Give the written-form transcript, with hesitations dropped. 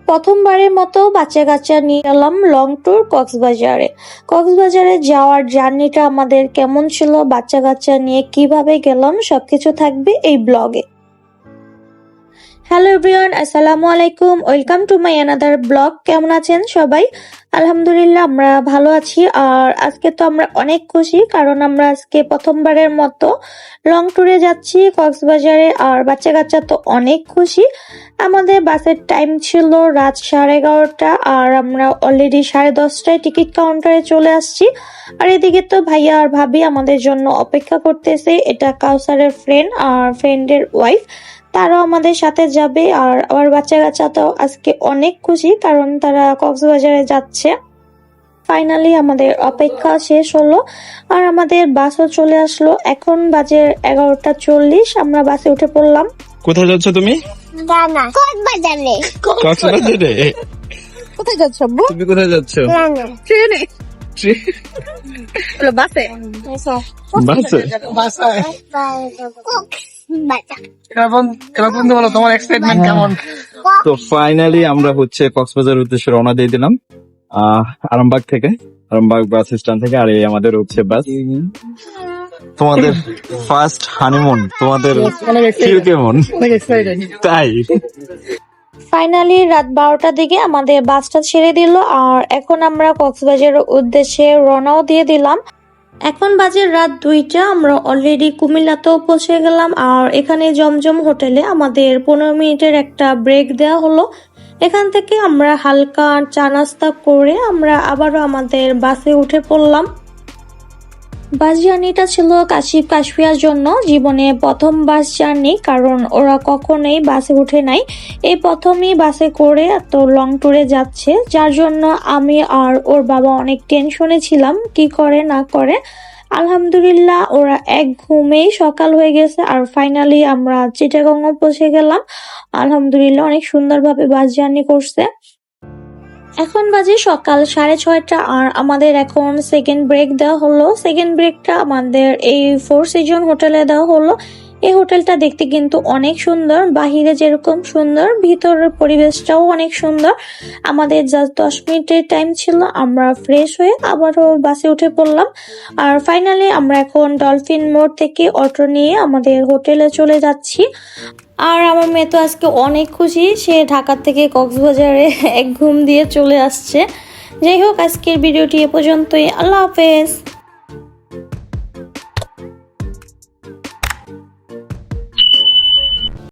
প্রথমবারের মতো বাচ্চা কাচ্চা নিয়ে গেলাম লং ট্যুর কক্সবাজারে। কক্সবাজারে যাওয়ার জার্নিটা আমাদের কেমন ছিল, বাচ্চা কাচ্চা নিয়ে কিভাবে গেলাম, সবকিছু থাকবে এই ব্লগে। হ্যালো এভরিওয়ান, আসসালামু আলাইকুম, welcome to my another blog. কেমন আছেন সবাই? আলহামদুলিল্লাহ আমরা ভালো আছি। আর আজকে তো আমরা অনেক খুশি, কারণ আমরা আজকে প্রথমবারের মতো লং ট্যুরে যাচ্ছি কক্সবাজারে। আর বাচ্চা কাচ্চা তো অনেক খুশি। আমাদের বাসের টাইম ছিল রাত 11:30, আর আমরা অলরেডি 10:30টায় টিকিট কাউন্টারে চলে আসছি। আর এদিকে তো ভাইয়া আর ভাবি আমাদের জন্য অপেক্ষা করতেছে। এটা কাউসারের ফ্রেন্ড আর ফ্রেন্ডের ওয়াইফ, তারাও আমাদের সাথে যাবে। আর আমার বাচ্চা কাচ্চা তো আজকে অনেক খুশি, কারণ তারা কক্সবাজারে যাচ্ছে। ফাইনালি আমাদের অপেক্ষা শেষ হলো আর আমাদের বাসও চলে আসলো। এখন বাজে 11:40, আমরা বাসে উঠে পড়লাম। কোথায় যাচ্ছ তুমি? কক্সবাজারে। কক্সবাজারে? কোথায় যাচ্ছ আব্বু? তুমি কোথায় যাচ্ছ? ট্রেনে? বাসে? বাসে? তোমার এক্সাইটমেন্ট কেমন? তো ফাইনালি আমরা কক্সবাজার উদ্দেশ্যে রওনা দিয়ে দিলাম আরামবাগ থেকে, আরামবাগ বাস স্ট্যান্ড থেকে। আর এই আমাদের বাস। তোমাদের ফার্স্ট হানিমুন, তোমাদের ফিল কেমন? তাই ফাইনালি রাত 12টার দিকে আমাদের বাসটা ছেড়ে দিল, আর এখন আমরা কক্সবাজারের উদ্দেশ্যে রওনাও দিয়ে দিলাম। এখন বাজে রাত 2টা, আমরা অলরেডি কুমিল্লাতেও পৌঁছে গেলাম। আর এখানে জমজম হোটেলে আমাদের 15 মিনিটের একটা ব্রেক দেওয়া হলো। এখান থেকে আমরা হালকা চা নাস্তা করে আমরা আবারও আমাদের বাসে উঠে পড়লাম। বাস জার্নিটা ছিল কাশিফ কাশফিয়ার জন্য জীবনে প্রথম বাস জার্নি, কারণ ওরা কখনোই বাসে উঠে নাই, এই প্রথমই বাসে করে এত লং ট্যুরে যাচ্ছে। যার জন্য আমি আর ওর বাবা অনেক টেনশনে ছিলাম কি করে না করে। আলহামদুলিল্লাহ ওরা এক ঘুমেই সকাল হয়ে গেছে। আর ফাইনালি আমরা চিটাগং পৌঁছে গেলাম। আলহামদুলিল্লাহ অনেক সুন্দরভাবে বাস জার্নি করছে। এখন বাজে সকাল 6:30, আর আমাদের এখন সেকেন্ড ব্রেক দেওয়া হলো। সেকেন্ড ব্রেকটা আমাদের এই 4 সিজন হোটেলে দেওয়া হলো। এই হোটেলটা দেখতে কিন্তু অনেক সুন্দর, বাহিরে যেরকম সুন্দর ভিতরের পরিবেশটাও অনেক সুন্দর। আমাদের জাস্ট 10 মিনিটের টাইম ছিল, আমরা ফ্রেশ হয়ে আবারও বাসে উঠে পড়লাম। আর ফাইনালি আমরা এখন ডলফিন মোড় থেকে অটো নিয়ে আমাদের হোটেলে চলে যাচ্ছি। আর আমার মেয়ে তো আজকে অনেক খুশি, সে ঢাকা থেকে কক্সবাজারে এক ঘুম দিয়ে চলে আসছে। যাই হোক, আজকের ভিডিওটি এ পর্যন্তই। আল্লাহ হাফেজ।